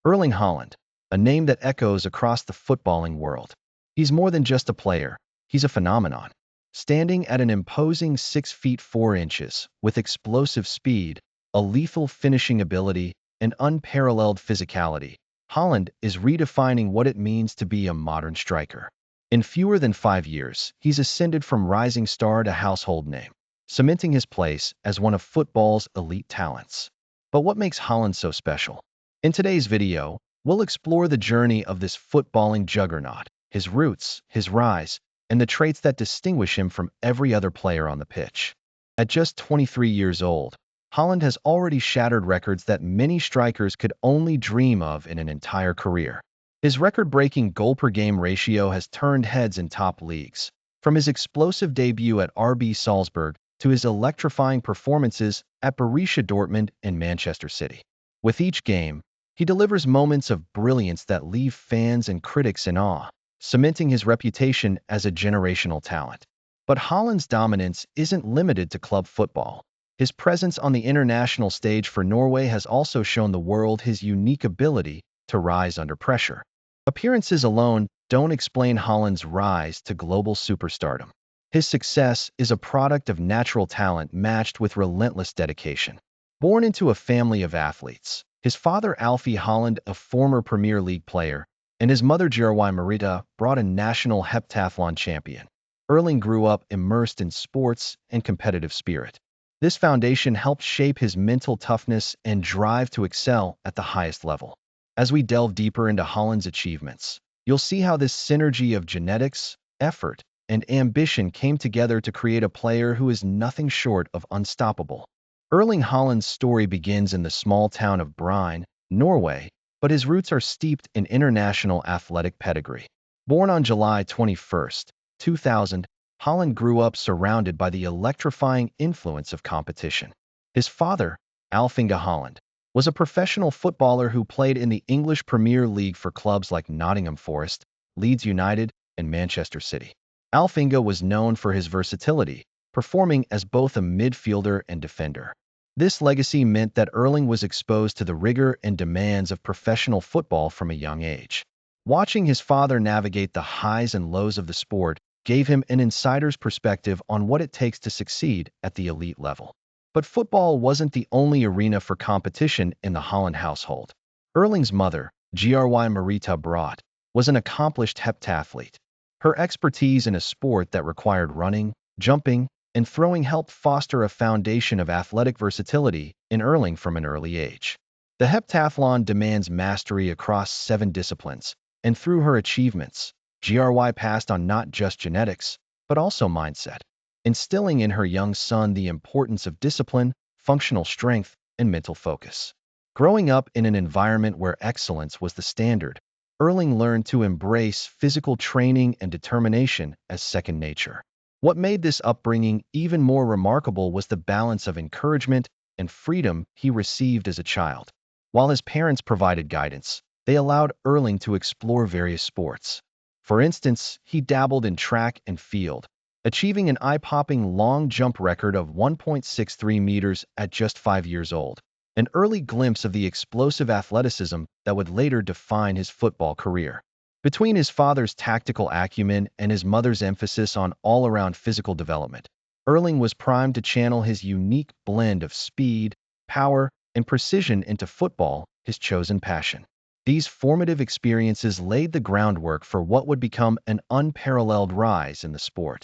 Erling Haaland, a name that echoes across the footballing world. He's more than just a player, he's a phenomenon. Standing at an imposing 6 feet 4 inches, with explosive speed, a lethal finishing ability, and unparalleled physicality, Haaland is redefining what it means to be a modern striker. In fewer than 5 years, he's ascended from rising star to household name, cementing his place as one of football's elite talents. But what makes Haaland so special? In today's video, we'll explore the journey of this footballing juggernaut, his roots, his rise, and the traits that distinguish him from every other player on the pitch. At just 23 years old, Haaland has already shattered records that many strikers could only dream of in an entire career. His record-breaking goal-per-game ratio has turned heads in top leagues, from his explosive debut at RB Salzburg to his electrifying performances at Borussia Dortmund and Manchester City. With each game, he delivers moments of brilliance that leave fans and critics in awe, cementing his reputation as a generational talent. But Haaland's dominance isn't limited to club football. His presence on the international stage for Norway has also shown the world his unique ability to rise under pressure. Appearances alone don't explain Haaland's rise to global superstardom. His success is a product of natural talent matched with relentless dedication. Born into a family of athletes, his father Alfie Haaland, a former Premier League player, and his mother Gerwai Marita, brought a national heptathlon champion. Erling grew up immersed in sports and competitive spirit. This foundation helped shape his mental toughness and drive to excel at the highest level. As we delve deeper into Haaland's achievements, you'll see how this synergy of genetics, effort, and ambition came together to create a player who is nothing short of unstoppable. Erling Haaland's story begins in the small town of Bryn, Norway, but his roots are steeped in international athletic pedigree. Born on July 21, 2000, Haaland grew up surrounded by the electrifying influence of competition. His father, Alf-Inge Haaland, was a professional footballer who played in the English Premier League for clubs like Nottingham Forest, Leeds United, and Manchester City. Alf-Inge was known for his versatility, performing as both a midfielder and defender. This legacy meant that Erling was exposed to the rigor and demands of professional football from a young age. Watching his father navigate the highs and lows of the sport gave him an insider's perspective on what it takes to succeed at the elite level. But football wasn't the only arena for competition in the Haaland household. Erling's mother, Gerwai Marita Brot, was an accomplished heptathlete. Her expertise in a sport that required running, jumping, and throwing helped foster a foundation of athletic versatility in Erling from an early age. The heptathlon demands mastery across 7 disciplines, and through her achievements, GRY passed on not just genetics, but also mindset, instilling in her young son the importance of discipline, functional strength, and mental focus. Growing up in an environment where excellence was the standard, Erling learned to embrace physical training and determination as second nature. What made this upbringing even more remarkable was the balance of encouragement and freedom he received as a child. While his parents provided guidance, they allowed Erling to explore various sports. For instance, he dabbled in track and field, achieving an eye-popping long jump record of 1.63 meters at just 5 years old, an early glimpse of the explosive athleticism that would later define his football career. Between his father's tactical acumen and his mother's emphasis on all-around physical development, Erling was primed to channel his unique blend of speed, power, and precision into football, his chosen passion. These formative experiences laid the groundwork for what would become an unparalleled rise in the sport.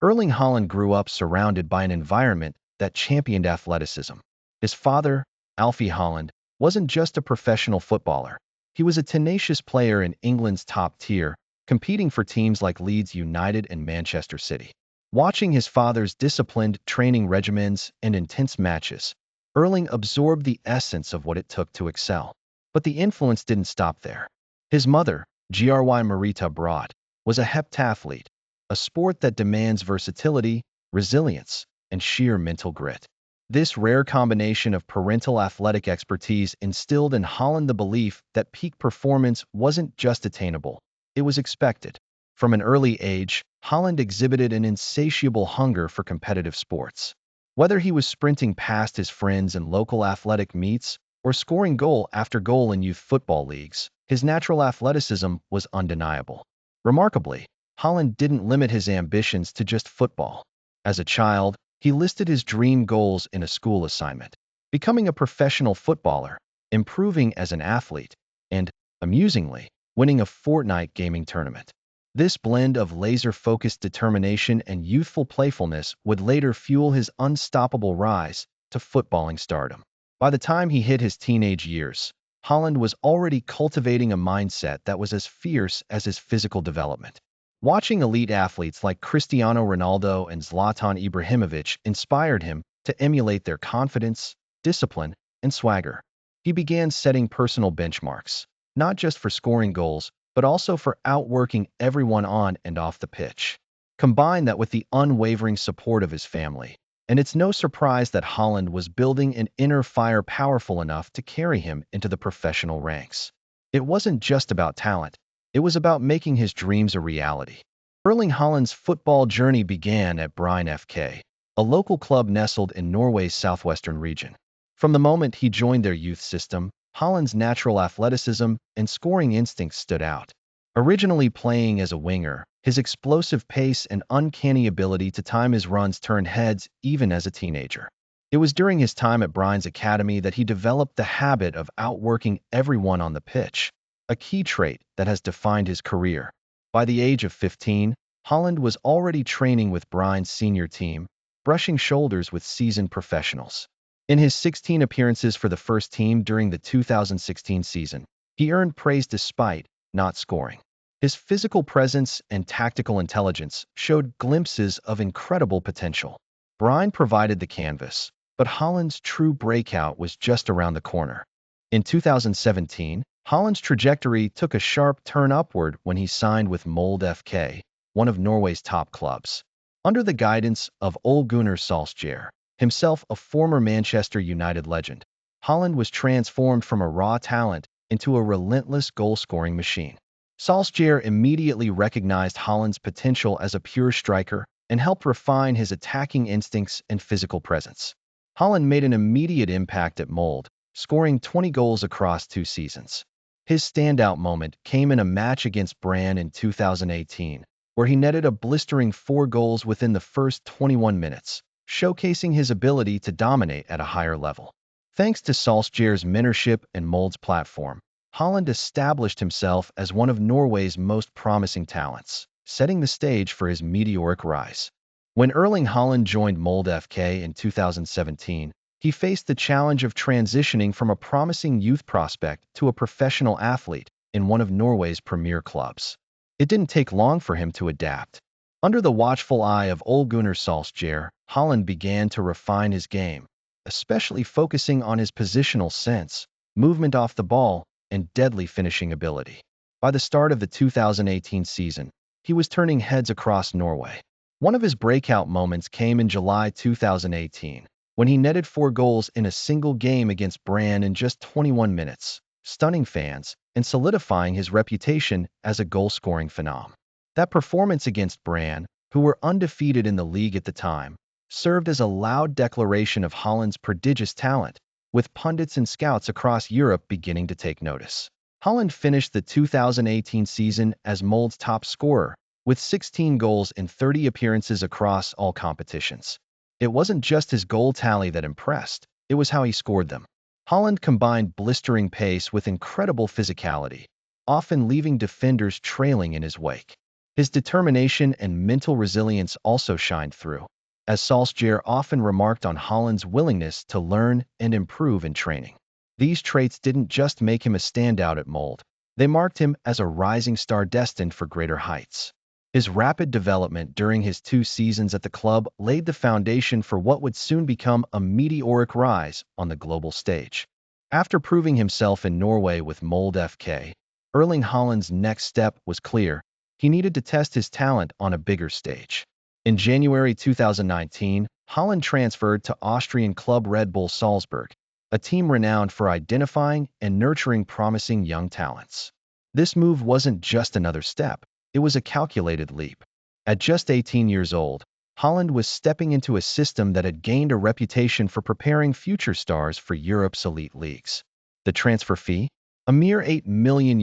Erling Haaland grew up surrounded by an environment that championed athleticism. His father, Alfie Haaland, wasn't just a professional footballer. He was a tenacious player in England's top tier, competing for teams like Leeds United and Manchester City. Watching his father's disciplined training regimens and intense matches, Erling absorbed the essence of what it took to excel. But the influence didn't stop there. His mother, GRY Marita Brot, was a heptathlete, a sport that demands versatility, resilience, and sheer mental grit. This rare combination of parental athletic expertise instilled in Haaland the belief that peak performance wasn't just attainable, it was expected. From an early age, Haaland exhibited an insatiable hunger for competitive sports. Whether he was sprinting past his friends in local athletic meets or scoring goal after goal in youth football leagues, his natural athleticism was undeniable. Remarkably, Haaland didn't limit his ambitions to just football. As a child, he listed his dream goals in a school assignment: becoming a professional footballer, improving as an athlete, and, amusingly, winning a Fortnite gaming tournament. This blend of laser-focused determination and youthful playfulness would later fuel his unstoppable rise to footballing stardom. By the time he hit his teenage years, Haaland was already cultivating a mindset that was as fierce as his physical development. Watching elite athletes like Cristiano Ronaldo and Zlatan Ibrahimovic inspired him to emulate their confidence, discipline, and swagger. He began setting personal benchmarks, not just for scoring goals, but also for outworking everyone on and off the pitch. Combine that with the unwavering support of his family, and it's no surprise that Haaland was building an inner fire powerful enough to carry him into the professional ranks. It wasn't just about talent, it was about making his dreams a reality. Erling Haaland's football journey began at Bryn FK, a local club nestled in Norway's southwestern region. From the moment he joined their youth system, Haaland's natural athleticism and scoring instincts stood out. Originally playing as a winger, his explosive pace and uncanny ability to time his runs turned heads even as a teenager. It was during his time at Bryn's academy that he developed the habit of outworking everyone on the pitch, a key trait that has defined his career. By the age of 15, Haaland was already training with Bryn's senior team, brushing shoulders with seasoned professionals. In his 16 appearances for the first team during the 2016 season, he earned praise despite not scoring. His physical presence and tactical intelligence showed glimpses of incredible potential. Bryn provided the canvas, but Haaland's true breakout was just around the corner. In 2017, Haaland's trajectory took a sharp turn upward when he signed with Molde FK, one of Norway's top clubs. Under the guidance of Ole Gunnar Solskjaer, himself a former Manchester United legend, Haaland was transformed from a raw talent into a relentless goal-scoring machine. Solskjaer immediately recognized Haaland's potential as a pure striker and helped refine his attacking instincts and physical presence. Haaland made an immediate impact at Molde, scoring 20 goals across 2 seasons. His standout moment came in a match against Brann in 2018, where he netted a blistering 4 goals within the first 21 minutes, showcasing his ability to dominate at a higher level. Thanks to Solskjaer's mentorship and Molde's platform, Haaland established himself as one of Norway's most promising talents, setting the stage for his meteoric rise. When Erling Haaland joined Molde FK in 2017, he faced the challenge of transitioning from a promising youth prospect to a professional athlete in one of Norway's premier clubs. It didn't take long for him to adapt. Under the watchful eye of Ole Gunnar Solskjaer, Haaland began to refine his game, especially focusing on his positional sense, movement off the ball, and deadly finishing ability. By the start of the 2018 season, he was turning heads across Norway. One of his breakout moments came in July 2018, when he netted 4 goals in a single game against Brann in just 21 minutes, stunning fans and solidifying his reputation as a goal-scoring phenom. That performance against Brann, who were undefeated in the league at the time, served as a loud declaration of Haaland's prodigious talent, with pundits and scouts across Europe beginning to take notice. Haaland finished the 2018 season as Molde's top scorer, with 16 goals in 30 appearances across all competitions. It wasn't just his goal tally that impressed, it was how he scored them. Haaland combined blistering pace with incredible physicality, often leaving defenders trailing in his wake. His determination and mental resilience also shined through, as Solskjaer often remarked on Haaland's willingness to learn and improve in training. These traits didn't just make him a standout at Molde, they marked him as a rising star destined for greater heights. His rapid development during his 2 seasons at the club laid the foundation for what would soon become a meteoric rise on the global stage. After proving himself in Norway with Molde FK, Erling Haaland's next step was clear: he needed to test his talent on a bigger stage. In January 2019, Haaland transferred to Austrian club Red Bull Salzburg, a team renowned for identifying and nurturing promising young talents. This move wasn't just another step, it was a calculated leap. At just 18 years old, Haaland was stepping into a system that had gained a reputation for preparing future stars for Europe's elite leagues. The transfer fee? A mere €8 million,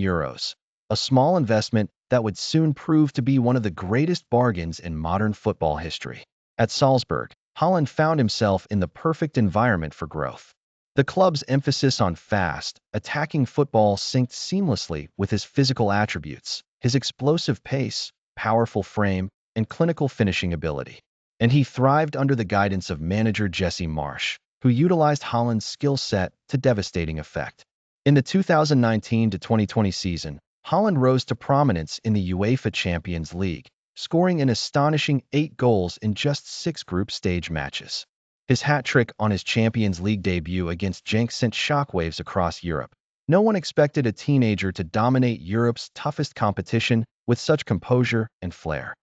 a small investment that would soon prove to be one of the greatest bargains in modern football history. At Salzburg, Haaland found himself in the perfect environment for growth. The club's emphasis on fast, attacking football synced seamlessly with his physical attributes, his explosive pace, powerful frame, and clinical finishing ability. And he thrived under the guidance of manager Jesse Marsch, who utilized Haaland's skill set to devastating effect. In the 2019 to 2020 season, Haaland rose to prominence in the UEFA Champions League, scoring an astonishing 8 goals in just 6 group stage matches. His hat-trick on his Champions League debut against Genk sent shockwaves across Europe. No one expected a teenager to dominate Europe's toughest competition with such composure and flair.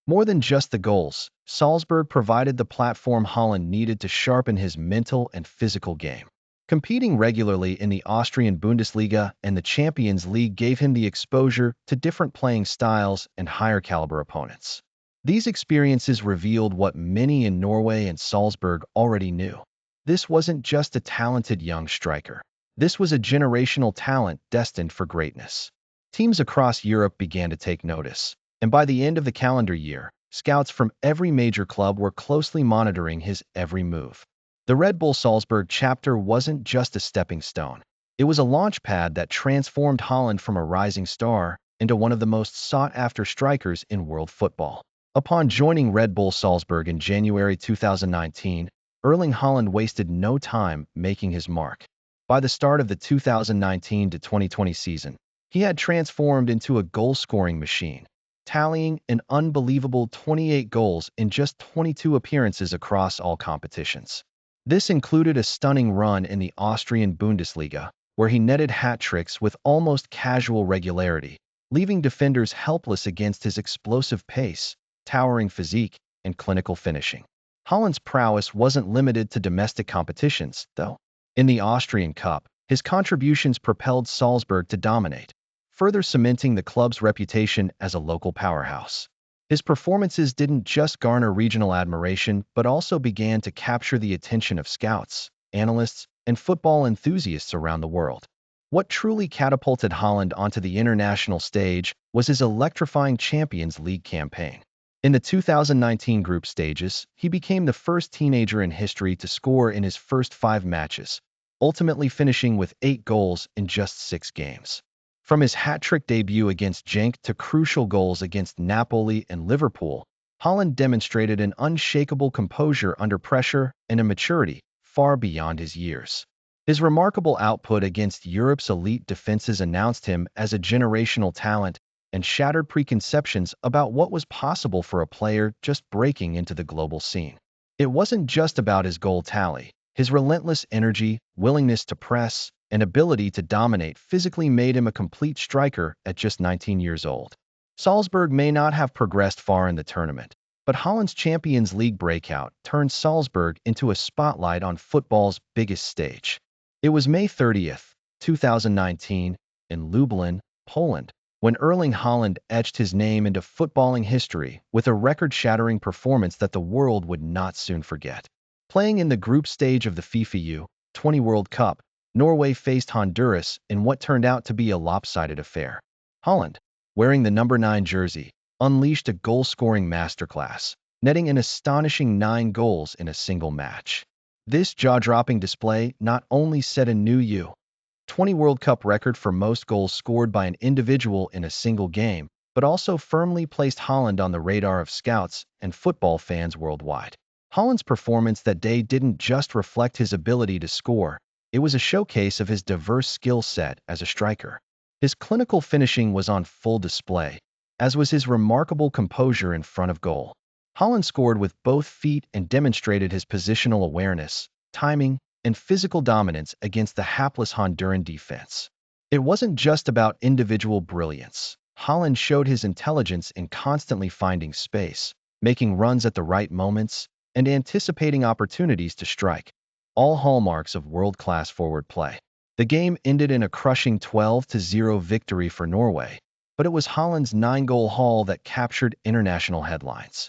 More than just the goals, Salzburg provided the platform Haaland needed to sharpen his mental and physical game. Competing regularly in the Austrian Bundesliga and the Champions League gave him the exposure to different playing styles and higher-caliber opponents. These experiences revealed what many in Norway and Salzburg already knew. This wasn't just a talented young striker. This was a generational talent destined for greatness. Teams across Europe began to take notice, and by the end of the calendar year, scouts from every major club were closely monitoring his every move. The Red Bull Salzburg chapter wasn't just a stepping stone. It was a launchpad that transformed Haaland from a rising star into one of the most sought-after strikers in world football. Upon joining Red Bull Salzburg in January 2019, Erling Haaland wasted no time making his mark. By the start of the 2019 to 2020 season, he had transformed into a goal-scoring machine, tallying an unbelievable 28 goals in just 22 appearances across all competitions. This included a stunning run in the Austrian Bundesliga, where he netted hat-tricks with almost casual regularity, leaving defenders helpless against his explosive pace, towering physique, and clinical finishing. Haaland's prowess wasn't limited to domestic competitions, though. In the Austrian Cup, his contributions propelled Salzburg to dominate, further cementing the club's reputation as a local powerhouse. His performances didn't just garner regional admiration, but also began to capture the attention of scouts, analysts, and football enthusiasts around the world. What truly catapulted Haaland onto the international stage was his electrifying Champions League campaign. In the 2019 group stages, he became the first teenager in history to score in his first 5 matches, ultimately finishing with 8 goals in just 6 games. From his hat-trick debut against Genk to crucial goals against Napoli and Liverpool, Haaland demonstrated an unshakable composure under pressure and a maturity far beyond his years. His remarkable output against Europe's elite defenses announced him as a generational talent and shattered preconceptions about what was possible for a player just breaking into the global scene. It wasn't just about his goal tally. His relentless energy, willingness to press, and ability to dominate physically made him a complete striker at just 19 years old. Salzburg may not have progressed far in the tournament, but Haaland's Champions League breakout turned Salzburg into a spotlight on football's biggest stage. It was May 30th, 2019, in Lublin, Poland, when Erling Haaland etched his name into footballing history with a record-shattering performance that the world would not soon forget. Playing in the group stage of the FIFA U-20 World Cup, Norway faced Honduras in what turned out to be a lopsided affair. Haaland, wearing the number 9 jersey, unleashed a goal-scoring masterclass, netting an astonishing 9 goals in a single match. This jaw-dropping display not only set a new U-20 World Cup record for most goals scored by an individual in a single game, but also firmly placed Haaland on the radar of scouts and football fans worldwide. Haaland's performance that day didn't just reflect his ability to score, it was a showcase of his diverse skill set as a striker. His clinical finishing was on full display, as was his remarkable composure in front of goal. Haaland scored with both feet and demonstrated his positional awareness, timing, and physical dominance against the hapless Honduran defense. It wasn't just about individual brilliance. Haaland showed his intelligence in constantly finding space, making runs at the right moments, and anticipating opportunities to strike, all hallmarks of world-class forward play. The game ended in a crushing 12-0 victory for Norway, but it was Haaland's 9-goal haul that captured international headlines.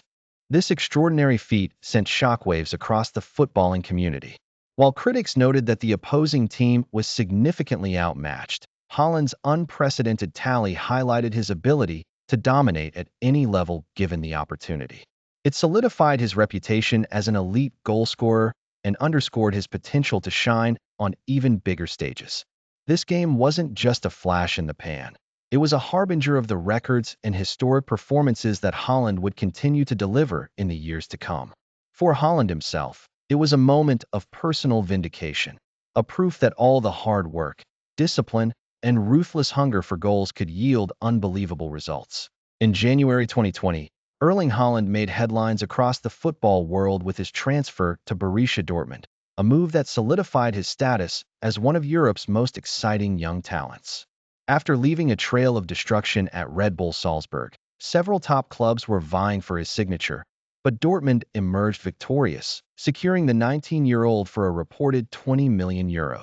This extraordinary feat sent shockwaves across the footballing community. While critics noted that the opposing team was significantly outmatched, Haaland's unprecedented tally highlighted his ability to dominate at any level given the opportunity. It solidified his reputation as an elite goalscorer and underscored his potential to shine on even bigger stages. This game wasn't just a flash in the pan. It was a harbinger of the records and historic performances that Haaland would continue to deliver in the years to come. For Haaland himself, it was a moment of personal vindication, a proof that all the hard work, discipline, and ruthless hunger for goals could yield unbelievable results. In January 2020, Erling Haaland made headlines across the football world with his transfer to Borussia Dortmund, a move that solidified his status as one of Europe's most exciting young talents. After leaving a trail of destruction at Red Bull Salzburg, several top clubs were vying for his signature, but Dortmund emerged victorious, securing the 19-year-old for a reported €20 million.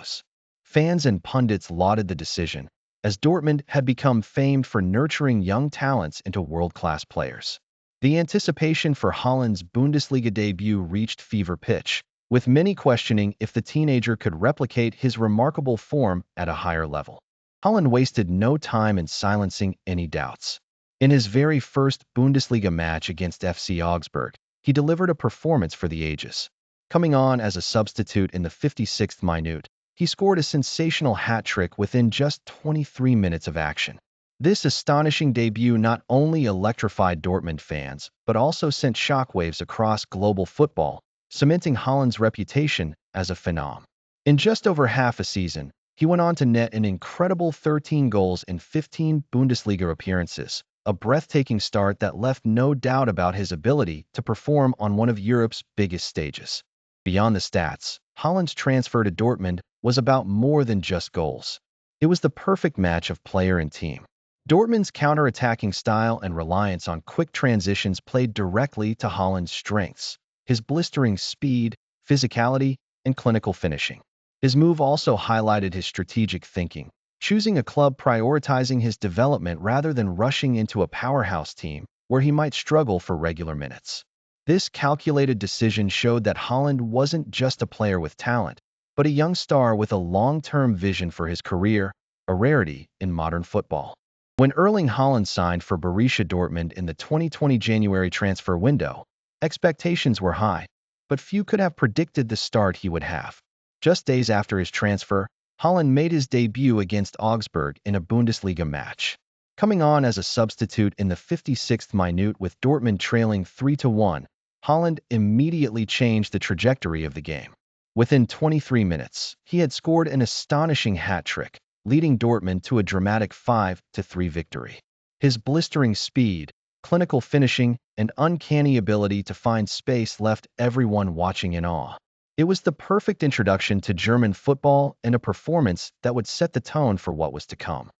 Fans and pundits lauded the decision, as Dortmund had become famed for nurturing young talents into world-class players. The anticipation for Haaland's Bundesliga debut reached fever pitch, with many questioning if the teenager could replicate his remarkable form at a higher level. Haaland wasted no time in silencing any doubts. In his very first Bundesliga match against FC Augsburg, he delivered a performance for the ages. Coming on as a substitute in the 56th minute, he scored a sensational hat-trick within just 23 minutes of action. This astonishing debut not only electrified Dortmund fans, but also sent shockwaves across global football, cementing Haaland's reputation as a phenom. In just over half a season, he went on to net an incredible 13 goals in 15 Bundesliga appearances, a breathtaking start that left no doubt about his ability to perform on one of Europe's biggest stages. Beyond the stats, Haaland's transfer to Dortmund was about more than just goals. It was the perfect match of player and team. Dortmund's counter-attacking style and reliance on quick transitions played directly to Haaland's strengths, his blistering speed, physicality, and clinical finishing. His move also highlighted his strategic thinking, choosing a club prioritizing his development rather than rushing into a powerhouse team where he might struggle for regular minutes. This calculated decision showed that Haaland wasn't just a player with talent, but a young star with a long-term vision for his career, a rarity in modern football. When Erling Haaland signed for Borussia Dortmund in the 2020 January transfer window, expectations were high, but few could have predicted the start he would have. Just days after his transfer, Haaland made his debut against Augsburg in a Bundesliga match. Coming on as a substitute in the 56th minute with Dortmund trailing 3-1, Haaland immediately changed the trajectory of the game. Within 23 minutes, he had scored an astonishing hat-trick, leading Dortmund to a dramatic 5-3 victory. His blistering speed, clinical finishing, and uncanny ability to find space left everyone watching in awe. It was the perfect introduction to German football and a performance that would set the tone for what was to come.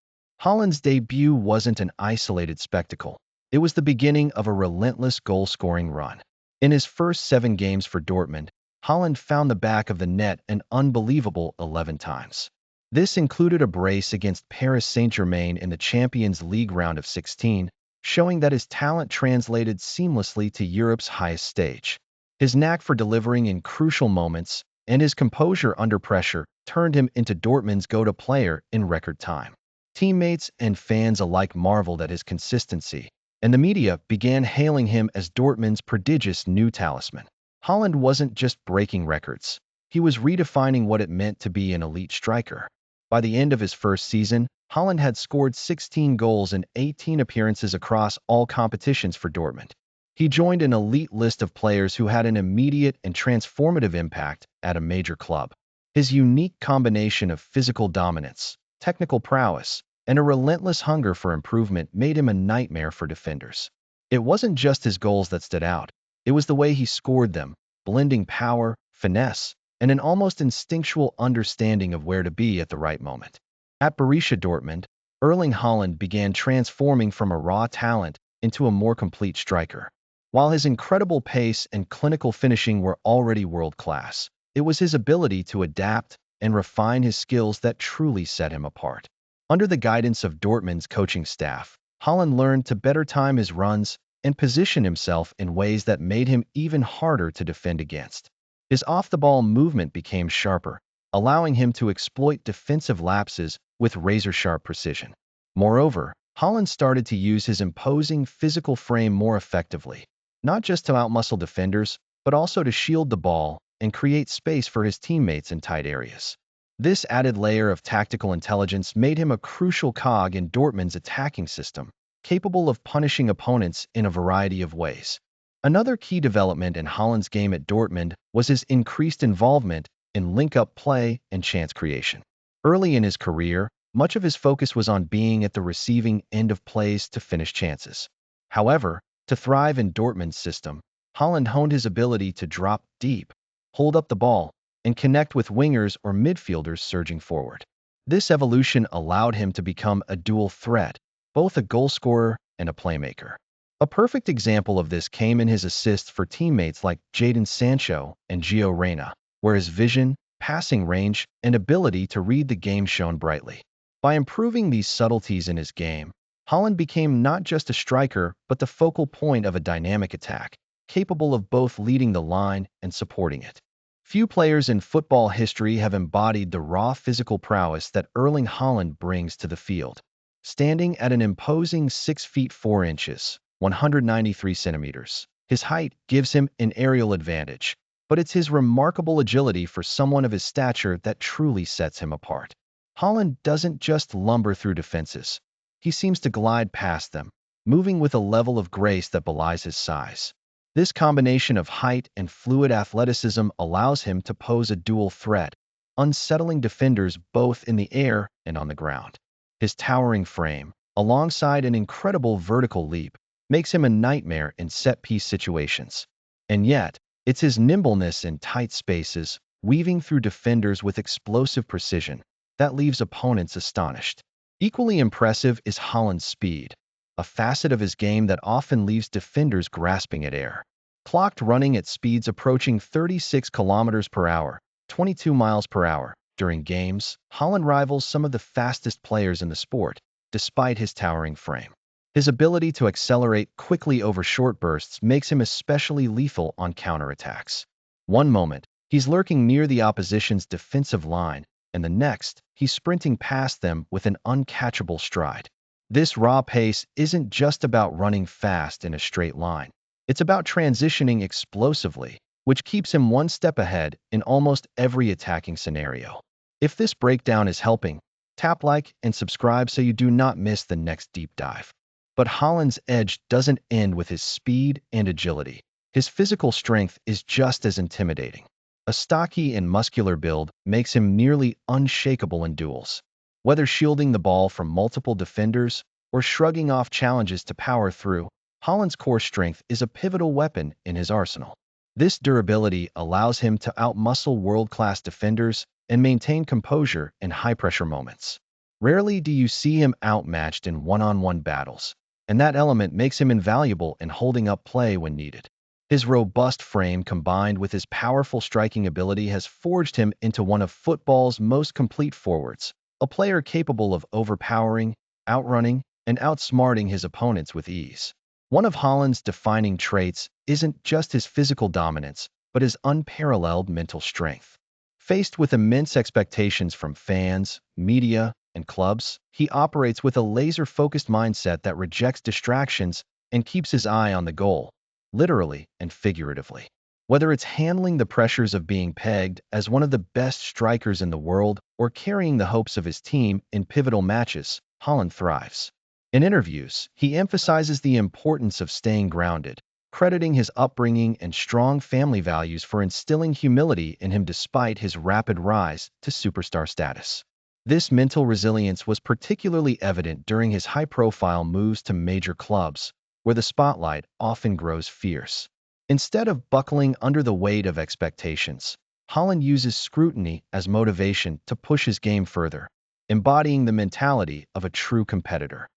Haaland's debut wasn't an isolated spectacle. It was the beginning of a relentless goal-scoring run. In his first 7 games for Dortmund, Haaland found the back of the net an unbelievable 11 times. This included a brace against Paris Saint-Germain in the Champions League round of 16, showing that his talent translated seamlessly to Europe's highest stage. His knack for delivering in crucial moments and his composure under pressure turned him into Dortmund's go-to player in record time. Teammates and fans alike marveled at his consistency, and the media began hailing him as Dortmund's prodigious new talisman. Haaland wasn't just breaking records. He was redefining what it meant to be an elite striker. By the end of his first season, Haaland had scored 16 goals in 18 appearances across all competitions for Dortmund. He joined an elite list of players who had an immediate and transformative impact at a major club. His unique combination of physical dominance, technical prowess, and a relentless hunger for improvement made him a nightmare for defenders. It wasn't just his goals that stood out. It was the way he scored them, blending power, finesse, and an almost instinctual understanding of where to be at the right moment. At Borussia Dortmund, Erling Haaland began transforming from a raw talent into a more complete striker. While his incredible pace and clinical finishing were already world-class, it was his ability to adapt and refine his skills that truly set him apart. Under the guidance of Dortmund's coaching staff, Haaland learned to better time his runs and position himself in ways that made him even harder to defend against. His off-the-ball movement became sharper, allowing him to exploit defensive lapses with razor-sharp precision. Moreover, Haaland started to use his imposing physical frame more effectively, not just to outmuscle defenders, but also to shield the ball and create space for his teammates in tight areas. This added layer of tactical intelligence made him a crucial cog in Dortmund's attacking system, capable of punishing opponents in a variety of ways. Another key development in Haaland's game at Dortmund was his increased involvement in link-up play and chance creation. Early in his career, much of his focus was on being at the receiving end of plays to finish chances. However, to thrive in Dortmund's system, Haaland honed his ability to drop deep, hold up the ball, and connect with wingers or midfielders surging forward. This evolution allowed him to become a dual threat, both a goal scorer and a playmaker. A perfect example of this came in his assists for teammates like Jadon Sancho and Gio Reyna, where his vision, passing range, and ability to read the game shone brightly. By improving these subtleties in his game, Haaland became not just a striker but the focal point of a dynamic attack, capable of both leading the line and supporting it. Few players in football history have embodied the raw physical prowess that Erling Haaland brings to the field. Standing at an imposing 6 feet 4 inches, 193 centimeters, his height gives him an aerial advantage, but it's his remarkable agility for someone of his stature that truly sets him apart. Haaland doesn't just lumber through defenses. He seems to glide past them, moving with a level of grace that belies his size. This combination of height and fluid athleticism allows him to pose a dual threat, unsettling defenders both in the air and on the ground. His towering frame, alongside an incredible vertical leap, makes him a nightmare in set-piece situations. And yet, it's his nimbleness in tight spaces, weaving through defenders with explosive precision, that leaves opponents astonished. Equally impressive is Haaland's speed, a facet of his game that often leaves defenders grasping at air. Clocked running at speeds approaching 36 kilometers per hour, 22 miles per hour, during games, Haaland rivals some of the fastest players in the sport, despite his towering frame. His ability to accelerate quickly over short bursts makes him especially lethal on counterattacks. One moment, he's lurking near the opposition's defensive line, and the next, he's sprinting past them with an uncatchable stride. This raw pace isn't just about running fast in a straight line. It's about transitioning explosively, which keeps him one step ahead in almost every attacking scenario. If this breakdown is helping, tap like and subscribe so you do not miss the next deep dive. But Haaland's edge doesn't end with his speed and agility. His physical strength is just as intimidating. A stocky and muscular build makes him nearly unshakable in duels. Whether shielding the ball from multiple defenders or shrugging off challenges to power through, Haaland's core strength is a pivotal weapon in his arsenal. This durability allows him to outmuscle world-class defenders and maintain composure in high-pressure moments. Rarely do you see him outmatched in one-on-one battles, and that element makes him invaluable in holding up play when needed. His robust frame combined with his powerful striking ability has forged him into one of football's most complete forwards, a player capable of overpowering, outrunning, and outsmarting his opponents with ease. One of Haaland's defining traits isn't just his physical dominance, but his unparalleled mental strength. Faced with immense expectations from fans, media, and clubs, he operates with a laser-focused mindset that rejects distractions and keeps his eye on the goal, literally and figuratively. Whether it's handling the pressures of being pegged as one of the best strikers in the world or carrying the hopes of his team in pivotal matches, Haaland thrives. In interviews, he emphasizes the importance of staying grounded, crediting his upbringing and strong family values for instilling humility in him despite his rapid rise to superstar status. This mental resilience was particularly evident during his high-profile moves to major clubs, where the spotlight often grows fierce. Instead of buckling under the weight of expectations, Haaland uses scrutiny as motivation to push his game further, embodying the mentality of a true competitor.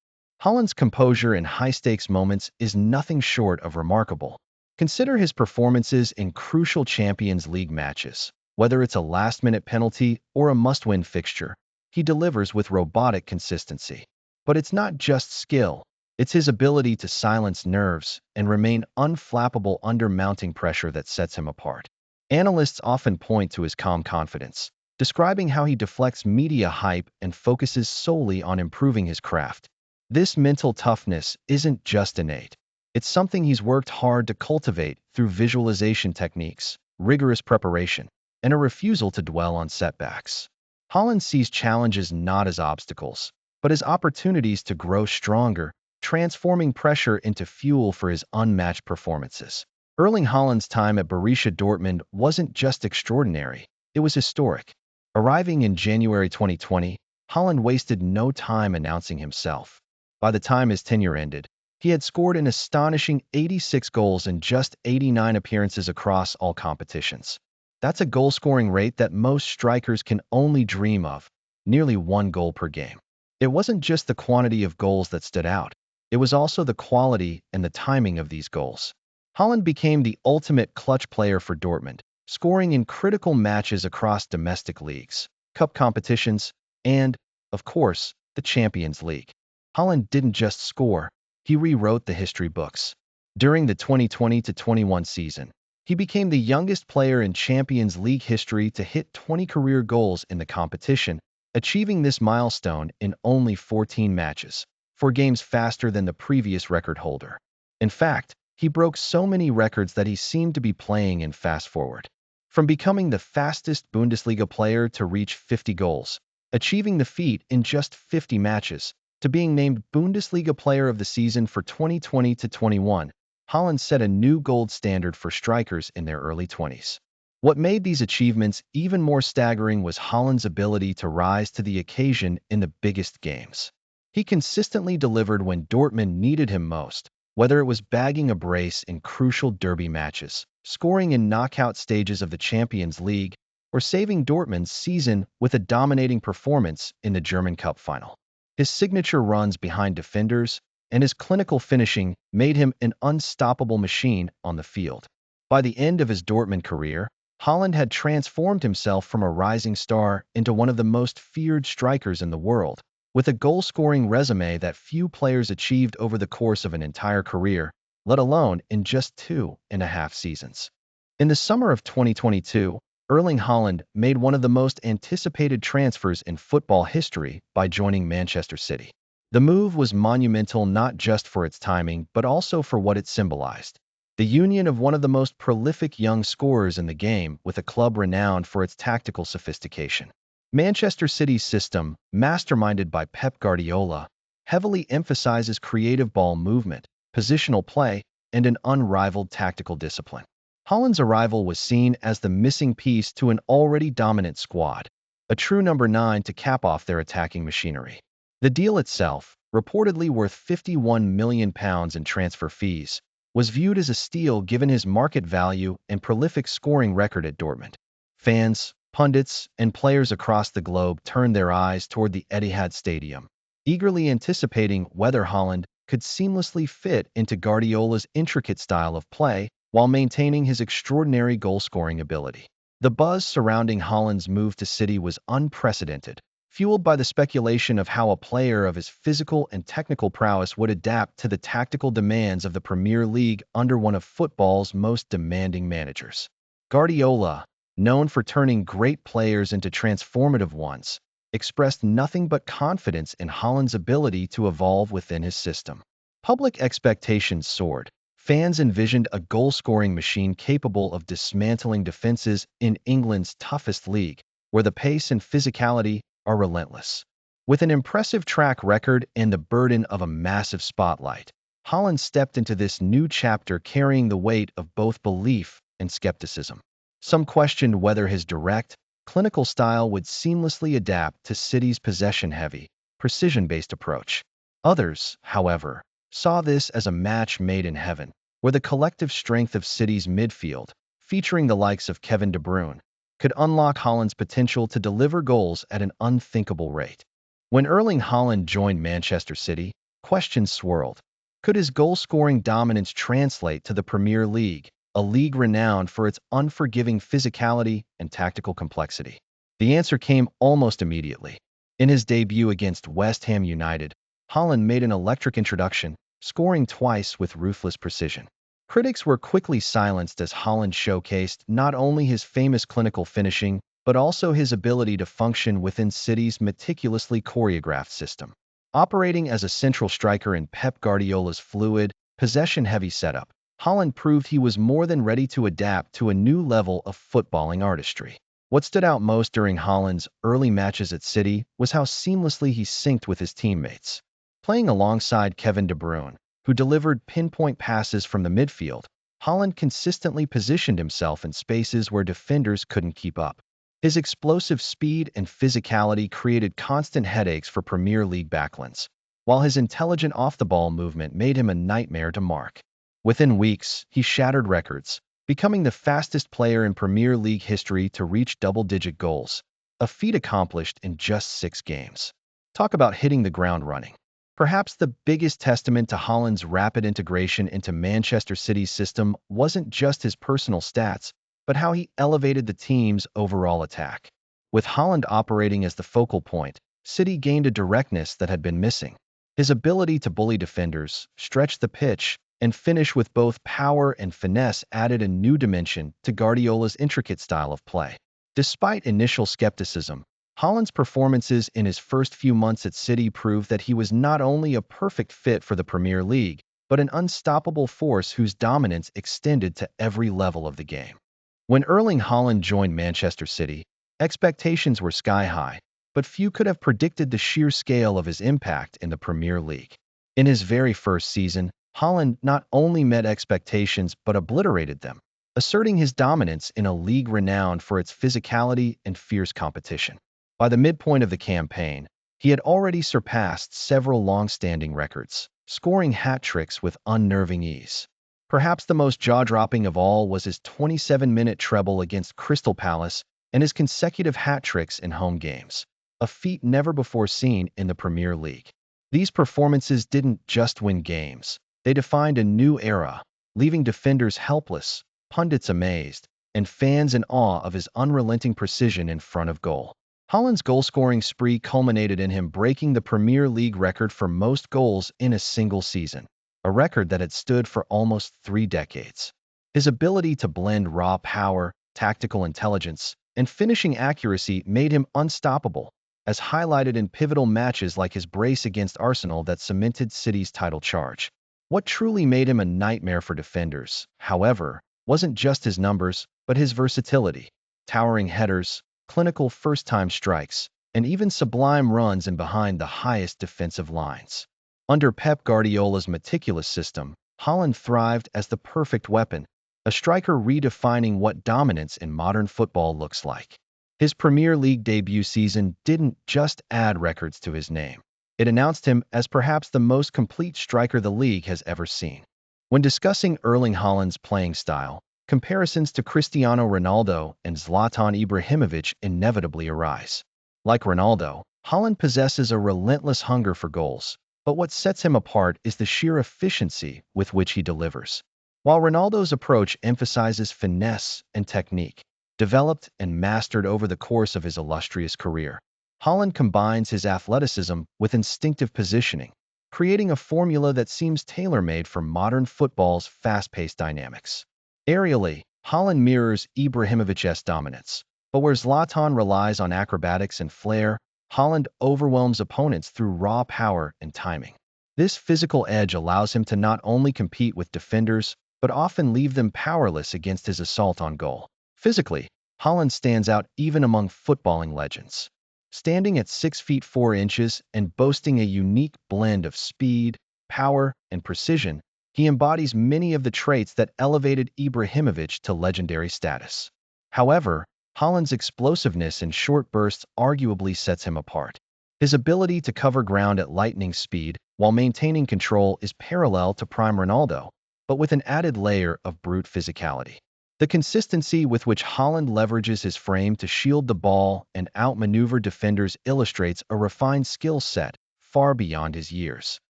Haaland's composure in high-stakes moments is nothing short of remarkable. Consider his performances in crucial Champions League matches. Whether it's a last-minute penalty or a must-win fixture, he delivers with robotic consistency. But it's not just skill. It's his ability to silence nerves and remain unflappable under mounting pressure that sets him apart. Analysts often point to his calm confidence, describing how he deflects media hype and focuses solely on improving his craft. This mental toughness isn't just innate. It's something he's worked hard to cultivate through visualization techniques, rigorous preparation, and a refusal to dwell on setbacks. Haaland sees challenges not as obstacles, but as opportunities to grow stronger, transforming pressure into fuel for his unmatched performances. Erling Haaland's time at Borussia Dortmund wasn't just extraordinary, it was historic. Arriving in January 2020, Haaland wasted no time announcing himself. By the time his tenure ended, he had scored an astonishing 86 goals in just 89 appearances across all competitions. That's a goal-scoring rate that most strikers can only dream of, nearly 1 goal per game. It wasn't just the quantity of goals that stood out, it was also the quality and the timing of these goals. Haaland became the ultimate clutch player for Dortmund, scoring in critical matches across domestic leagues, cup competitions, and, of course, the Champions League. Haaland didn't just score, he rewrote the history books. During the 2020-21 season, he became the youngest player in Champions League history to hit 20 career goals in the competition, achieving this milestone in only 14 matches, 4 games faster than the previous record holder. In fact, he broke so many records that he seemed to be playing in fast forward. From becoming the fastest Bundesliga player to reach 50 goals, achieving the feat in just 50 matches, to being named Bundesliga Player of the Season for 2020-21, Haaland set a new gold standard for strikers in their early 20s. What made these achievements even more staggering was Haaland's ability to rise to the occasion in the biggest games. He consistently delivered when Dortmund needed him most, whether it was bagging a brace in crucial derby matches, scoring in knockout stages of the Champions League, or saving Dortmund's season with a dominating performance in the German Cup final. His signature runs behind defenders and his clinical finishing made him an unstoppable machine on the field. By the end of his Dortmund career, Haaland had transformed himself from a rising star into one of the most feared strikers in the world, with a goal-scoring resume that few players achieved over the course of an entire career, let alone in just 2.5 seasons. In the summer of 2022, Erling Haaland made one of the most anticipated transfers in football history by joining Manchester City. The move was monumental not just for its timing, but also for what it symbolized. The union of one of the most prolific young scorers in the game with a club renowned for its tactical sophistication. Manchester City's system, masterminded by Pep Guardiola, heavily emphasizes creative ball movement, positional play, and an unrivaled tactical discipline. Haaland's arrival was seen as the missing piece to an already dominant squad, a true number 9 to cap off their attacking machinery. The deal itself, reportedly worth £51 million in transfer fees, was viewed as a steal given his market value and prolific scoring record at Dortmund. Fans, pundits, and players across the globe turned their eyes toward the Etihad Stadium, eagerly anticipating whether Haaland could seamlessly fit into Guardiola's intricate style of play while maintaining his extraordinary goal-scoring ability. The buzz surrounding Haaland's move to City was unprecedented, fueled by the speculation of how a player of his physical and technical prowess would adapt to the tactical demands of the Premier League under one of football's most demanding managers. Guardiola, known for turning great players into transformative ones, expressed nothing but confidence in Haaland's ability to evolve within his system. Public expectations soared. Fans envisioned a goal-scoring machine capable of dismantling defenses in England's toughest league, where the pace and physicality are relentless. With an impressive track record and the burden of a massive spotlight, Haaland stepped into this new chapter carrying the weight of both belief and skepticism. Some questioned whether his direct, clinical style would seamlessly adapt to City's possession-heavy, precision-based approach. Others, however, saw this as a match made in heaven, where the collective strength of City's midfield, featuring the likes of Kevin De Bruyne, could unlock Haaland's potential to deliver goals at an unthinkable rate. When Erling Haaland joined Manchester City, questions swirled. Could his goal-scoring dominance translate to the Premier League, a league renowned for its unforgiving physicality and tactical complexity? The answer came almost immediately. In his debut against West Ham United, Haaland made an electric introduction, scoring twice with ruthless precision. Critics were quickly silenced as Haaland showcased not only his famous clinical finishing, but also his ability to function within City's meticulously choreographed system. Operating as a central striker in Pep Guardiola's fluid, possession-heavy setup, Haaland proved he was more than ready to adapt to a new level of footballing artistry. What stood out most during Haaland's early matches at City was how seamlessly he synced with his teammates. Playing alongside Kevin De Bruyne, who delivered pinpoint passes from the midfield, Haaland consistently positioned himself in spaces where defenders couldn't keep up. His explosive speed and physicality created constant headaches for Premier League backlines, while his intelligent off-the-ball movement made him a nightmare to mark. Within weeks, he shattered records, becoming the fastest player in Premier League history to reach double-digit goals, a feat accomplished in just 6 games. Talk about hitting the ground running. Perhaps the biggest testament to Haaland's rapid integration into Manchester City's system wasn't just his personal stats, but how he elevated the team's overall attack. With Haaland operating as the focal point, City gained a directness that had been missing. His ability to bully defenders, stretch the pitch, and finish with both power and finesse added a new dimension to Guardiola's intricate style of play. Despite initial skepticism, Haaland's performances in his first few months at City proved that he was not only a perfect fit for the Premier League, but an unstoppable force whose dominance extended to every level of the game. When Erling Haaland joined Manchester City, expectations were sky-high, but few could have predicted the sheer scale of his impact in the Premier League. In his very first season, Haaland not only met expectations but obliterated them, asserting his dominance in a league renowned for its physicality and fierce competition. By the midpoint of the campaign, he had already surpassed several long-standing records, scoring hat-tricks with unnerving ease. Perhaps the most jaw-dropping of all was his 27-minute treble against Crystal Palace and his consecutive hat-tricks in home games, a feat never before seen in the Premier League. These performances didn't just win games. They defined a new era, leaving defenders helpless, pundits amazed, and fans in awe of his unrelenting precision in front of goal. Haaland's goal-scoring spree culminated in him breaking the Premier League record for most goals in a single season, a record that had stood for almost 3 decades. His ability to blend raw power, tactical intelligence, and finishing accuracy made him unstoppable, as highlighted in pivotal matches like his brace against Arsenal that cemented City's title charge. What truly made him a nightmare for defenders, however, wasn't just his numbers, but his versatility. Towering headers, clinical first-time strikes, and even sublime runs in behind the highest defensive lines. Under Pep Guardiola's meticulous system, Haaland thrived as the perfect weapon, a striker redefining what dominance in modern football looks like. His Premier League debut season didn't just add records to his name. It announced him as perhaps the most complete striker the league has ever seen. When discussing Erling Haaland's playing style, comparisons to Cristiano Ronaldo and Zlatan Ibrahimovic inevitably arise. Like Ronaldo, Haaland possesses a relentless hunger for goals, but what sets him apart is the sheer efficiency with which he delivers. While Ronaldo's approach emphasizes finesse and technique, developed and mastered over the course of his illustrious career, Haaland combines his athleticism with instinctive positioning, creating a formula that seems tailor-made for modern football's fast-paced dynamics. Aerially, Haaland mirrors Ibrahimovic's dominance, but where Zlatan relies on acrobatics and flair, Haaland overwhelms opponents through raw power and timing. This physical edge allows him to not only compete with defenders, but often leave them powerless against his assault on goal. Physically, Haaland stands out even among footballing legends. Standing at 6 feet 4 inches and boasting a unique blend of speed, power, and precision, he embodies many of the traits that elevated Ibrahimovic to legendary status. However, Haaland's explosiveness and short bursts arguably sets him apart. His ability to cover ground at lightning speed while maintaining control is parallel to prime Ronaldo, but with an added layer of brute physicality. The consistency with which Haaland leverages his frame to shield the ball and outmaneuver defenders illustrates a refined skill set far beyond his years.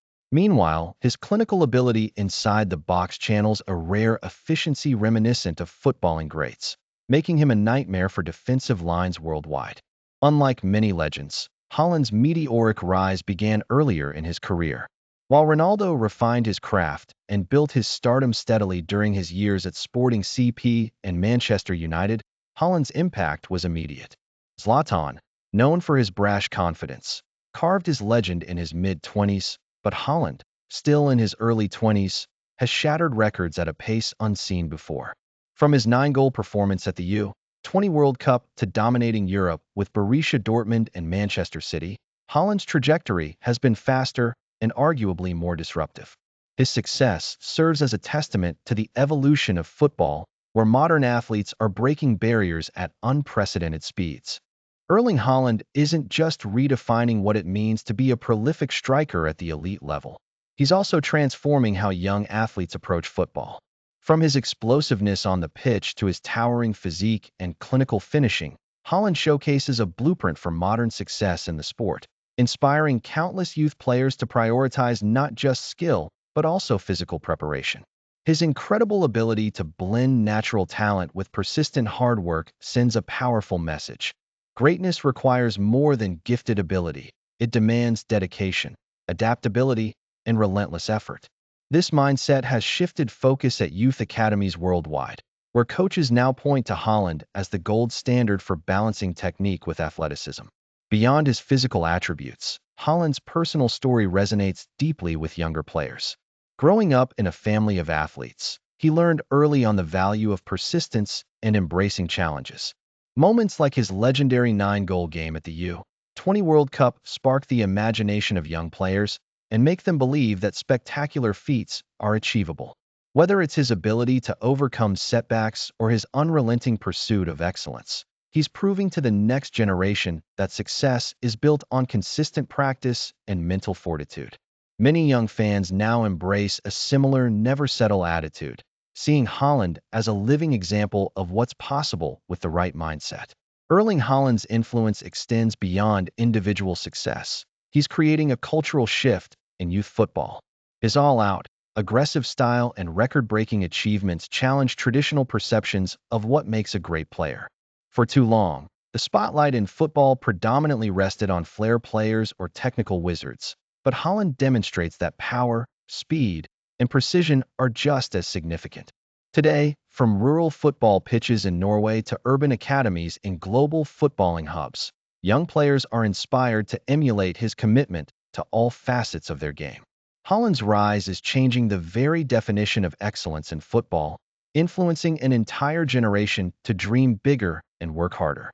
Meanwhile, his clinical ability inside the box channels a rare efficiency reminiscent of footballing greats, making him a nightmare for defensive lines worldwide. Unlike many legends, Haaland's meteoric rise began earlier in his career. While Ronaldo refined his craft and built his stardom steadily during his years at Sporting CP and Manchester United, Haaland's impact was immediate. Zlatan, known for his brash confidence, carved his legend in his mid-20s, but Haaland, still in his early 20s, has shattered records at a pace unseen before. From his 9-goal performance at the U20 World Cup to dominating Europe with Borussia Dortmund and Manchester City, Haaland's trajectory has been faster and arguably more disruptive. His success serves as a testament to the evolution of football, where modern athletes are breaking barriers at unprecedented speeds. Erling Haaland isn't just redefining what it means to be a prolific striker at the elite level. He's also transforming how young athletes approach football. From his explosiveness on the pitch to his towering physique and clinical finishing, Haaland showcases a blueprint for modern success in the sport, inspiring countless youth players to prioritize not just skill, but also physical preparation. His incredible ability to blend natural talent with persistent hard work sends a powerful message. Greatness requires more than gifted ability. It demands dedication, adaptability, and relentless effort. This mindset has shifted focus at youth academies worldwide, where coaches now point to Haaland as the gold standard for balancing technique with athleticism. Beyond his physical attributes, Haaland's personal story resonates deeply with younger players. Growing up in a family of athletes, he learned early on the value of persistence and embracing challenges. Moments like his legendary 9-goal game at the U20 World Cup spark the imagination of young players and make them believe that spectacular feats are achievable. Whether it's his ability to overcome setbacks or his unrelenting pursuit of excellence, he's proving to the next generation that success is built on consistent practice and mental fortitude. Many young fans now embrace a similar never-settle attitude, seeing Haaland as a living example of what's possible with the right mindset. Erling Haaland's influence extends beyond individual success. He's creating a cultural shift in youth football. His all-out, aggressive style and record-breaking achievements challenge traditional perceptions of what makes a great player. For too long, the spotlight in football predominantly rested on flair players or technical wizards, but Haaland demonstrates that power, speed, and precision are just as significant. Today, from rural football pitches in Norway to urban academies in global footballing hubs, young players are inspired to emulate his commitment to all facets of their game. Haaland's rise is changing the very definition of excellence in football, influencing an entire generation to dream bigger and work harder.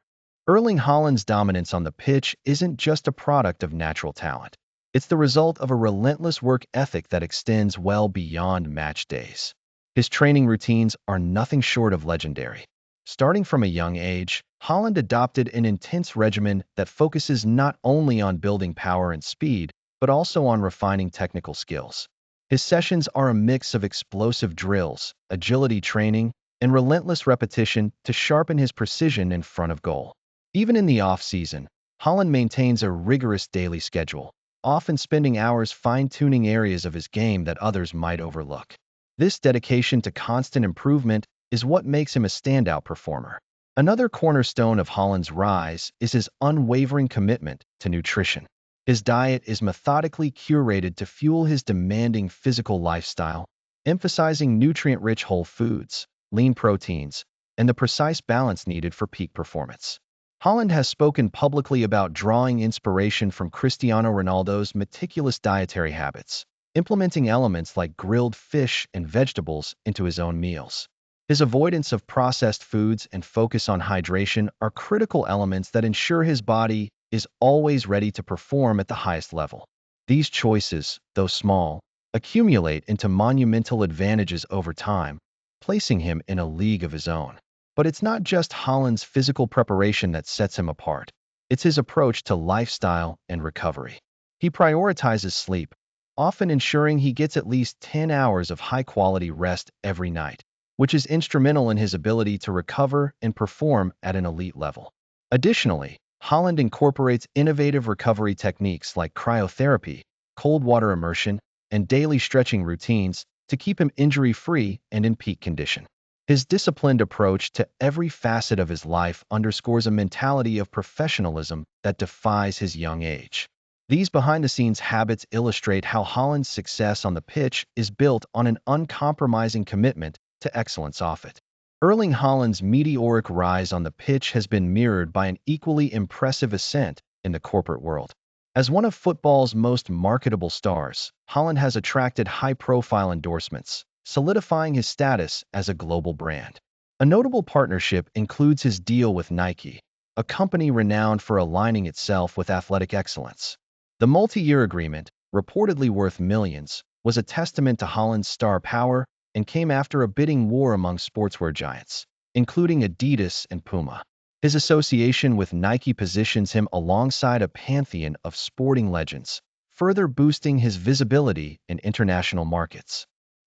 Erling Haaland's dominance on the pitch isn't just a product of natural talent. It's the result of a relentless work ethic that extends well beyond match days. His training routines are nothing short of legendary. Starting from a young age, Haaland adopted an intense regimen that focuses not only on building power and speed, but also on refining technical skills. His sessions are a mix of explosive drills, agility training, and relentless repetition to sharpen his precision in front of goal. Even in the off-season, Haaland maintains a rigorous daily schedule, often spending hours fine-tuning areas of his game that others might overlook. This dedication to constant improvement is what makes him a standout performer. Another cornerstone of Haaland's rise is his unwavering commitment to nutrition. His diet is methodically curated to fuel his demanding physical lifestyle, emphasizing nutrient-rich whole foods, lean proteins, and the precise balance needed for peak performance. Haaland has spoken publicly about drawing inspiration from Cristiano Ronaldo's meticulous dietary habits, implementing elements like grilled fish and vegetables into his own meals. His avoidance of processed foods and focus on hydration are critical elements that ensure his body is always ready to perform at the highest level. These choices, though small, accumulate into monumental advantages over time, placing him in a league of his own. But it's not just Haaland's physical preparation that sets him apart. It's his approach to lifestyle and recovery. He prioritizes sleep, often ensuring he gets at least 10 hours of high-quality rest every night, which is instrumental in his ability to recover and perform at an elite level. Additionally, Haaland incorporates innovative recovery techniques like cryotherapy, cold water immersion, and daily stretching routines to keep him injury-free and in peak condition. His disciplined approach to every facet of his life underscores a mentality of professionalism that defies his young age. These behind-the-scenes habits illustrate how Haaland's success on the pitch is built on an uncompromising commitment to excellence off it. Erling Haaland's meteoric rise on the pitch has been mirrored by an equally impressive ascent in the corporate world. As one of football's most marketable stars, Haaland has attracted high-profile endorsements, solidifying his status as a global brand. A notable partnership includes his deal with Nike, a company renowned for aligning itself with athletic excellence. The multi-year agreement, reportedly worth millions, was a testament to Haaland's star power and came after a bidding war among sportswear giants, including Adidas and Puma. His association with Nike positions him alongside a pantheon of sporting legends, further boosting his visibility in international markets.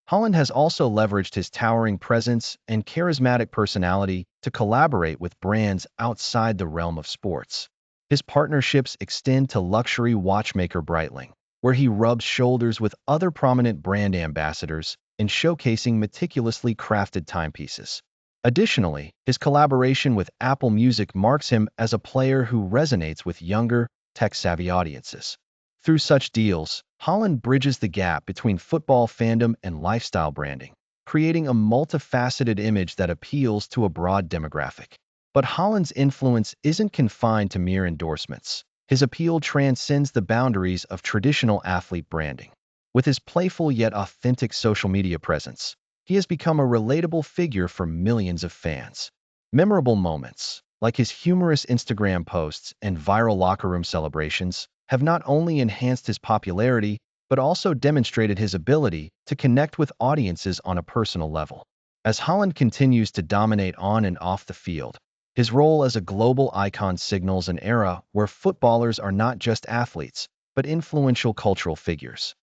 Haaland has also leveraged his towering presence and charismatic personality to collaborate with brands outside the realm of sports. His partnerships extend to luxury watchmaker Breitling, where he rubs shoulders with other prominent brand ambassadors in showcasing meticulously crafted timepieces. Additionally, his collaboration with Apple Music marks him as a player who resonates with younger, tech-savvy audiences. Through such deals, Haaland bridges the gap between football fandom and lifestyle branding, creating a multifaceted image that appeals to a broad demographic. But Haaland's influence isn't confined to mere endorsements. His appeal transcends the boundaries of traditional athlete branding. With his playful yet authentic social media presence, he has become a relatable figure for millions of fans. Memorable moments, like his humorous Instagram posts and viral locker room celebrations, have not only enhanced his popularity, but also demonstrated his ability to connect with audiences on a personal level. As Haaland continues to dominate on and off the field, his role as a global icon signals an era where footballers are not just athletes, but influential cultural figures.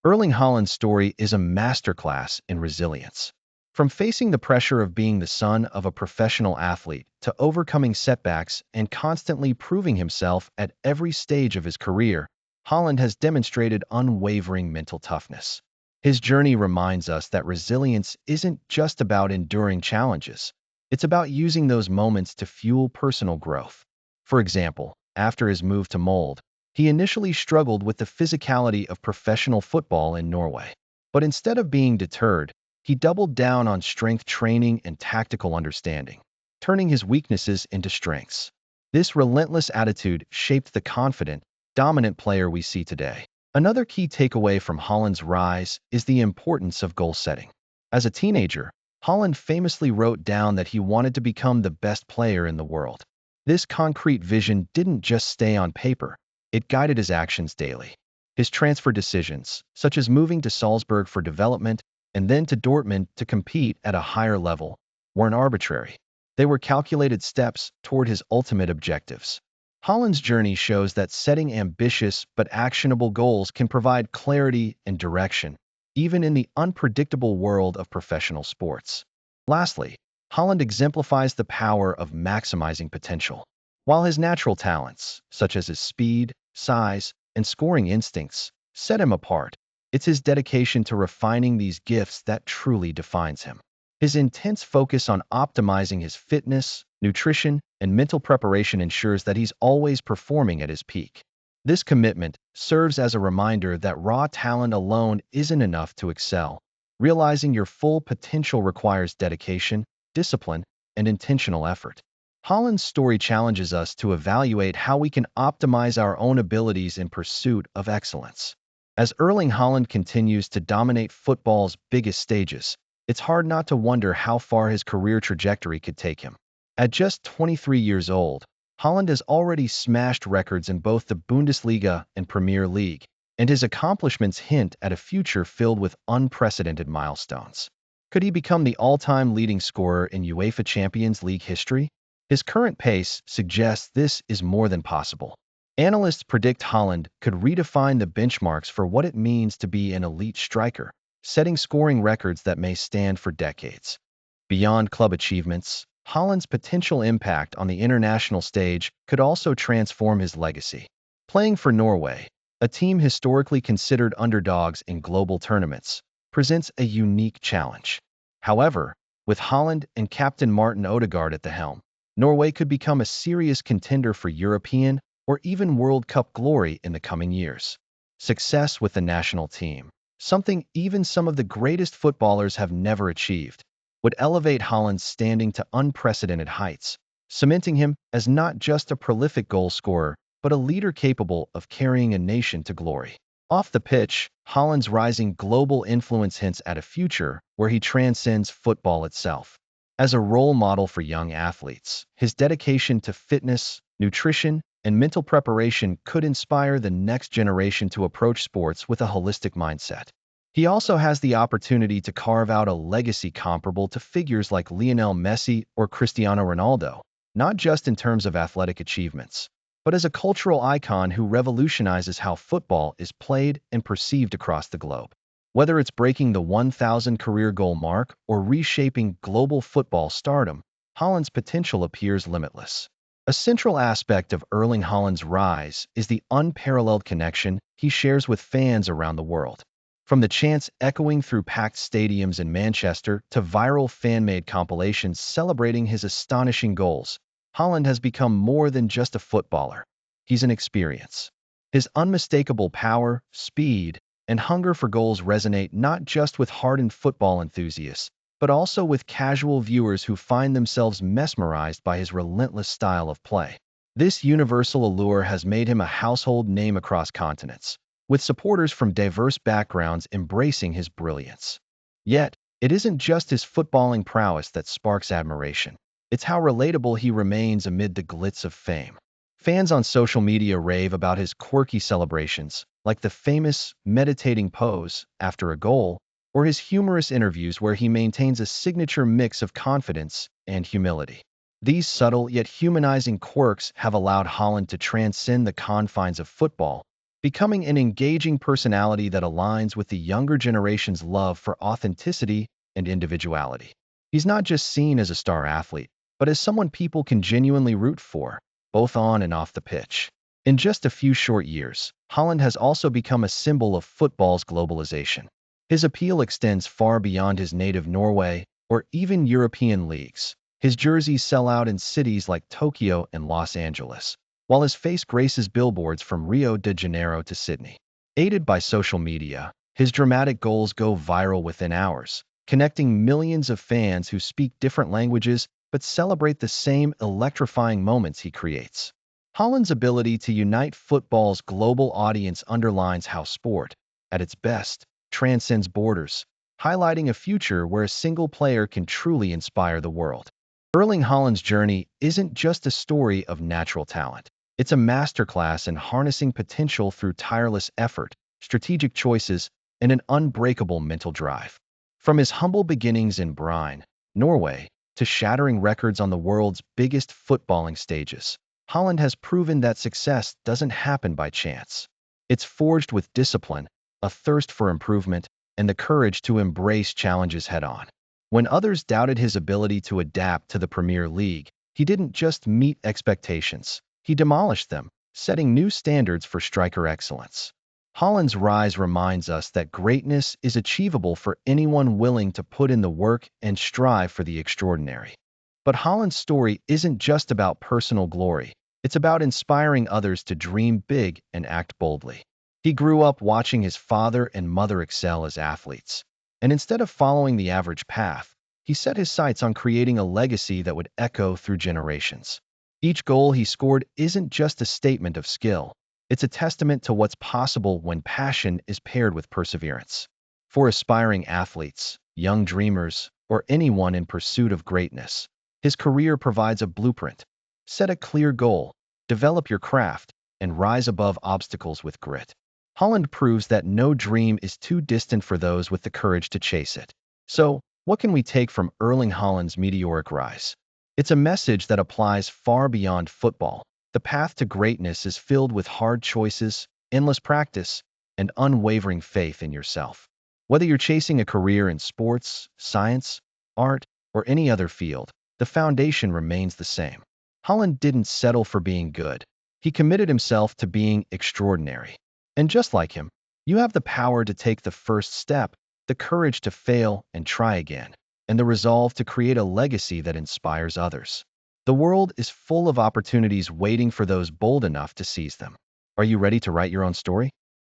Erling Haaland's story is a masterclass in resilience. From facing the pressure of being the son of a professional athlete to overcoming setbacks and constantly proving himself at every stage of his career, Haaland has demonstrated unwavering mental toughness. His journey reminds us that resilience isn't just about enduring challenges. It's about using those moments to fuel personal growth. For example, after his move to Molde, he initially struggled with the physicality of professional football in Norway. But instead of being deterred, he doubled down on strength training and tactical understanding, turning his weaknesses into strengths. This relentless attitude shaped the confident, dominant player we see today. Another key takeaway from Haaland's rise is the importance of goal setting. As a teenager, Haaland famously wrote down that he wanted to become the best player in the world. This concrete vision didn't just stay on paper. It guided his actions daily. His transfer decisions, such as moving to Salzburg for development and then to Dortmund to compete at a higher level, weren't arbitrary. They were calculated steps toward his ultimate objectives. Haaland's journey shows that setting ambitious but actionable goals can provide clarity and direction, even in the unpredictable world of professional sports. Lastly, Haaland exemplifies the power of maximizing potential. While his natural talents, such as his speed, size, and scoring instincts, set him apart, it's his dedication to refining these gifts that truly defines him. His intense focus on optimizing his fitness, nutrition, and mental preparation ensures that he's always performing at his peak. This commitment serves as a reminder that raw talent alone isn't enough to excel. Realizing your full potential requires dedication, discipline, and intentional effort. Haaland's story challenges us to evaluate how we can optimize our own abilities in pursuit of excellence. As Erling Haaland continues to dominate football's biggest stages, it's hard not to wonder how far his career trajectory could take him. At just 23 years old, Haaland has already smashed records in both the Bundesliga and Premier League, and his accomplishments hint at a future filled with unprecedented milestones. Could he become the all-time leading scorer in UEFA Champions League history? His current pace suggests this is more than possible. Analysts predict Haaland could redefine the benchmarks for what it means to be an elite striker, setting scoring records that may stand for decades. Beyond club achievements, Haaland's potential impact on the international stage could also transform his legacy. Playing for Norway, a team historically considered underdogs in global tournaments, presents a unique challenge. However, with Haaland and captain Martin Odegaard at the helm, Norway could become a serious contender for European or even World Cup glory in the coming years. Success with the national team, something even some of the greatest footballers have never achieved, would elevate Haaland's standing to unprecedented heights, cementing him as not just a prolific goal scorer, but a leader capable of carrying a nation to glory. Off the pitch, Haaland's rising global influence hints at a future where he transcends football itself. As a role model for young athletes, his dedication to fitness, nutrition, and mental preparation could inspire the next generation to approach sports with a holistic mindset. He also has the opportunity to carve out a legacy comparable to figures like Lionel Messi or Cristiano Ronaldo, not just in terms of athletic achievements, but as a cultural icon who revolutionizes how football is played and perceived across the globe. Whether it's breaking the 1,000 career goal mark or reshaping global football stardom, Haaland's potential appears limitless. A central aspect of Erling Haaland's rise is the unparalleled connection he shares with fans around the world. From the chants echoing through packed stadiums in Manchester to viral fan-made compilations celebrating his astonishing goals, Haaland has become more than just a footballer. He's an experience. His unmistakable power, speed, and hunger for goals resonate not just with hardened football enthusiasts, but also with casual viewers who find themselves mesmerized by his relentless style of play. This universal allure has made him a household name across continents, with supporters from diverse backgrounds embracing his brilliance. Yet, it isn't just his footballing prowess that sparks admiration. It's how relatable he remains amid the glitz of fame. Fans on social media rave about his quirky celebrations, like the famous meditating pose after a goal, or his humorous interviews where he maintains a signature mix of confidence and humility. These subtle yet humanizing quirks have allowed Haaland to transcend the confines of football, becoming an engaging personality that aligns with the younger generation's love for authenticity and individuality. He's not just seen as a star athlete, but as someone people can genuinely root for, both on and off the pitch. In just a few short years, Haaland has also become a symbol of football's globalization. His appeal extends far beyond his native Norway or even European leagues. His jerseys sell out in cities like Tokyo and Los Angeles, while his face graces billboards from Rio de Janeiro to Sydney. Aided by social media, his dramatic goals go viral within hours, connecting millions of fans who speak different languages but celebrate the same electrifying moments he creates. Haaland's ability to unite football's global audience underlines how sport, at its best, transcends borders, highlighting a future where a single player can truly inspire the world. Erling Haaland's journey isn't just a story of natural talent. It's a masterclass in harnessing potential through tireless effort, strategic choices, and an unbreakable mental drive. From his humble beginnings in Brine, Norway, to shattering records on the world's biggest footballing stages, Haaland has proven that success doesn't happen by chance. It's forged with discipline, a thirst for improvement, and the courage to embrace challenges head-on. When others doubted his ability to adapt to the Premier League, he didn't just meet expectations. He demolished them, setting new standards for striker excellence. Haaland's rise reminds us that greatness is achievable for anyone willing to put in the work and strive for the extraordinary. But Haaland's story isn't just about personal glory. It's about inspiring others to dream big and act boldly. He grew up watching his father and mother excel as athletes, and instead of following the average path, he set his sights on creating a legacy that would echo through generations. Each goal he scored isn't just a statement of skill. It's a testament to what's possible when passion is paired with perseverance. For aspiring athletes, young dreamers, or anyone in pursuit of greatness, his career provides a blueprint. Set a clear goal, develop your craft, and rise above obstacles with grit. Haaland proves that no dream is too distant for those with the courage to chase it. So, what can we take from Erling Haaland's meteoric rise? It's a message that applies far beyond football. The path to greatness is filled with hard choices, endless practice, and unwavering faith in yourself. Whether you're chasing a career in sports, science, art, or any other field, the foundation remains the same. Haaland didn't settle for being good. He committed himself to being extraordinary. And just like him, you have the power to take the first step, the courage to fail and try again, and the resolve to create a legacy that inspires others. The world is full of opportunities waiting for those bold enough to seize them. Are you ready to write your own story?